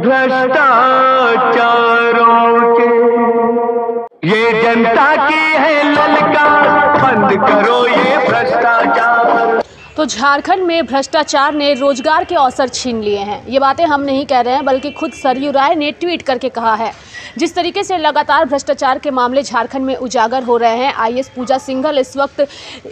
भ्रष्टाचारों के ये जनता की है ललकार, बंद करो ये भ्रष्टाचार। तो झारखंड में भ्रष्टाचार ने रोजगार के अवसर छीन लिए हैं। ये बातें हम नहीं कह रहे हैं, बल्कि खुद सरयू राय ने ट्वीट करके कहा है। जिस तरीके से लगातार भ्रष्टाचार के मामले झारखंड में उजागर हो रहे हैं, आईएएस पूजा सिंघल इस वक्त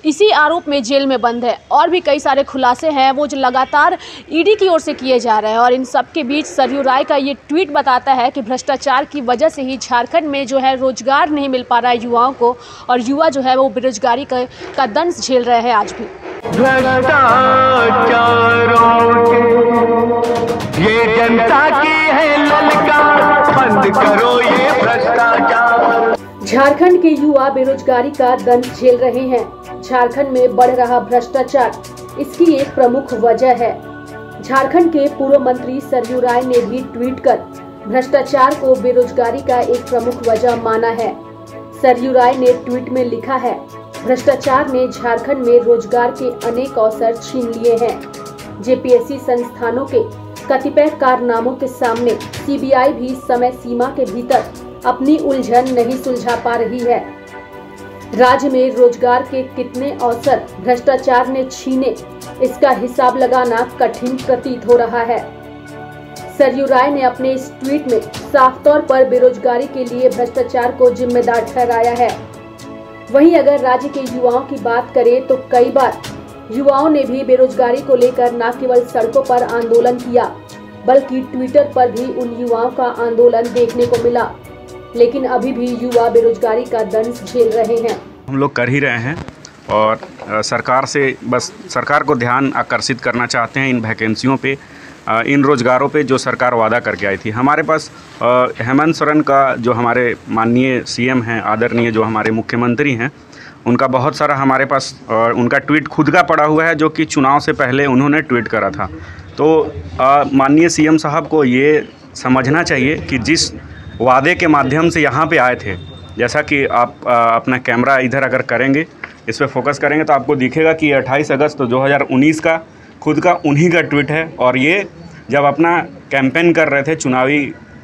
इसी आरोप में जेल में बंद है और भी कई सारे खुलासे हैं वो जो लगातार ईडी की ओर से किए जा रहे हैं। और इन सब के बीच सरयू राय का ये ट्वीट बताता है कि भ्रष्टाचार की वजह से ही झारखंड में जो है रोजगार नहीं मिल पा रहा है युवाओं को, और युवा जो है वो बेरोजगारी का दंश झेल रहे हैं आज भी। भ्रष्टाचारों के ये जनता की है ललकार, बंद करो ये भ्रष्टाचार। झारखंड के युवा बेरोजगारी का दंश झेल रहे हैं। झारखंड में बढ़ रहा भ्रष्टाचार इसकी एक प्रमुख वजह है। झारखंड के पूर्व मंत्री सरयू राय ने भी ट्वीट कर भ्रष्टाचार को बेरोजगारी का एक प्रमुख वजह माना है। सरयू राय ने ट्वीट में लिखा है, भ्रष्टाचार ने झारखंड में रोजगार के अनेक अवसर छीन लिए हैं। जेपीएससी संस्थानों के कतिपय कारनामों के सामने सीबीआई भी समय सीमा के भीतर अपनी उलझन नहीं सुलझा पा रही है। राज्य में रोजगार के कितने अवसर भ्रष्टाचार ने छीने, इसका हिसाब लगाना कठिन प्रतीत हो रहा है। सरयू राय ने अपने इस ट्वीट में साफ तौर पर बेरोजगारी के लिए भ्रष्टाचार को जिम्मेदार ठहराया है। वहीं अगर राज्य के युवाओं की बात करें तो कई बार युवाओं ने भी बेरोजगारी को लेकर न केवल सड़कों पर आंदोलन किया, बल्कि ट्विटर पर भी उन युवाओं का आंदोलन देखने को मिला। लेकिन अभी भी युवा बेरोजगारी का दंश झेल रहे हैं। हम लोग कर ही रहे हैं और सरकार से बस सरकार को ध्यान आकर्षित करना चाहते हैं इन वैकेंसियों पे, इन रोज़गारों पे जो सरकार वादा करके आई थी। हमारे पास हेमंत सोरेन का जो हमारे माननीय सीएम हैं, आदरणीय जो हमारे मुख्यमंत्री हैं, उनका बहुत सारा हमारे पास उनका ट्वीट खुद का पड़ा हुआ है जो कि चुनाव से पहले उन्होंने ट्वीट करा था। तो माननीय सीएम साहब को ये समझना चाहिए कि जिस वादे के माध्यम से यहाँ पे आए थे, जैसा कि आप अपना कैमरा इधर अगर करेंगे, इस पर फोकस करेंगे तो आपको दिखेगा कि 28 अगस्त 2019 का खुद का उन्हीं का ट्वीट है। और ये जब अपना कैंपेन कर रहे थे,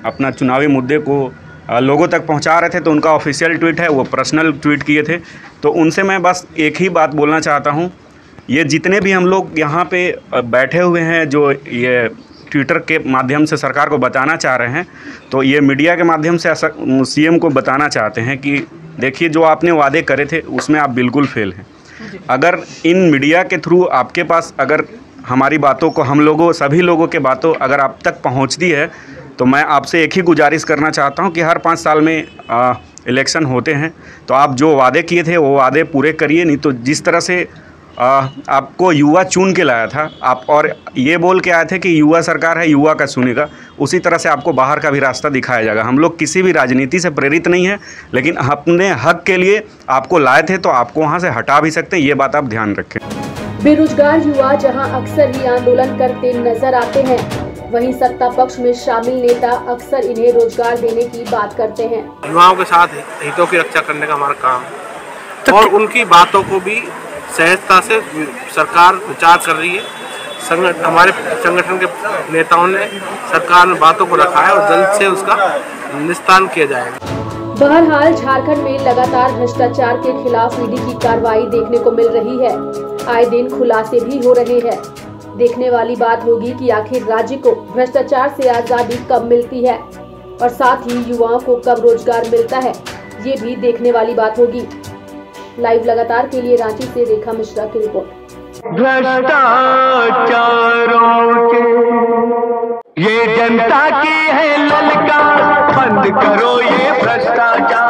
अपना चुनावी मुद्दे को लोगों तक पहुंचा रहे थे, तो उनका ऑफिशियल ट्वीट है, वो पर्सनल ट्वीट किए थे। तो उनसे मैं बस एक ही बात बोलना चाहता हूं, ये जितने भी हम लोग यहाँ पे बैठे हुए हैं जो ये ट्विटर के माध्यम से सरकार को बताना चाह रहे हैं, तो ये मीडिया के माध्यम से सीएम को बताना चाहते हैं कि देखिए जो आपने वादे करे थे उसमें आप बिल्कुल फेल हैं। अगर इन मीडिया के थ्रू आपके पास अगर हमारी बातों को, हम लोगों सभी लोगों के बातों अगर आप तक पहुंचती है, तो मैं आपसे एक ही गुजारिश करना चाहता हूं कि हर 5 साल में इलेक्शन होते हैं, तो आप जो वादे किए थे वो वादे पूरे करिए। नहीं तो जिस तरह से आपको युवा चुन के लाया था, आप और ये बोल के आए थे कि युवा सरकार है, युवा का सुनेगा, उसी तरह से आपको बाहर का भी रास्ता दिखाया जाएगा। हम लोग किसी भी राजनीति से प्रेरित नहीं है, लेकिन अपने हक के लिए आपको लाए थे तो आपको वहाँ से हटा भी सकते हैं, ये बात आप ध्यान रखें। बेरोजगार युवा जहां अक्सर ही आंदोलन करते नजर आते हैं, वहीं सत्ता पक्ष में शामिल नेता अक्सर इन्हें रोजगार देने की बात करते हैं। युवाओं के साथ हितों की रक्षा करने का हमारा काम है और उनकी बातों को भी सहजता से सरकार विचार कर रही है। हमारे संगठन के नेताओं ने सरकार में बातों को रखा है और जल्द से उसका निस्तारण किया जाएगा। बहरहाल झारखंड में लगातार भ्रष्टाचार के खिलाफ ईडी की कार्रवाई देखने को मिल रही है। आए दिन खुलासे भी हो रहे हैं। देखने वाली बात होगी कि आखिर राज्य को भ्रष्टाचार से आजादी कब मिलती है और साथ ही युवाओं को कब रोजगार मिलता है, ये भी देखने वाली बात होगी। लाइव लगातार के लिए रांची से रेखा मिश्रा की रिपोर्ट। भ्रष्टाचारों के ये जनता की है ललकार, बंद करो ये भ्रष्टाचार।